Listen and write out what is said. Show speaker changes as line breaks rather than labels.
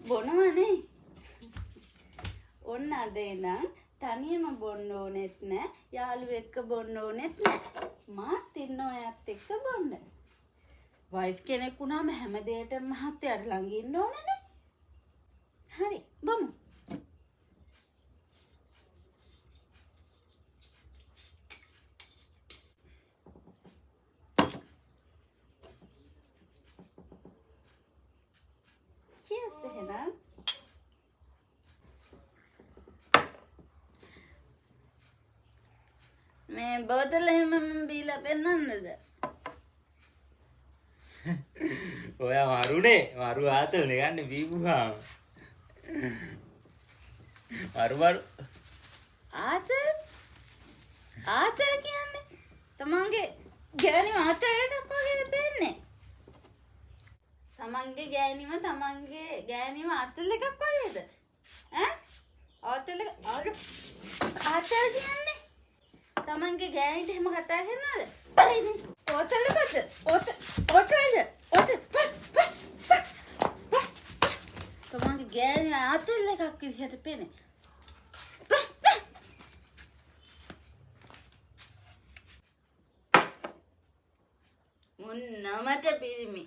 බොනවනේ. ඔන්න අද ඉඳන් තනියම බොන්න ඕනෙත් නෑ. යාළුවෙක් එක්ක බොන්න ඕනෙත් නෑ. මාත් ඉන්න ඔයත් එක්ක බොන්න. වයිෆ් කෙනෙක් වුණාම හැම දෙයකටම මහත්තයාට ළඟ ඉන්න ඕනනේ. හරි බොමු. Cheers එහෙනම්. මේ බෝතල එහෙම මම බීලා පෙන්නන්නද?
ඔයා මරුනේ මරු ආතල්නේ ගන්න බීපුවාම. මරු
ආතල් කියන්නේ තමන්ගේ ගෑණිව ආතල්ට කොහෙද බෙන්නේ? තමන්ගේ ගෑණිව ආතල් එකක් කොහෙද? ආතල් කියන්නේ තමන්ගේ ගෑණිට එහෙම කතා කරනවද? ආතල් එකද? තමන්ගේ ගෑණිව ආතල් එකක් විදිහට පෙනේ. මුන්නමට පිරිමි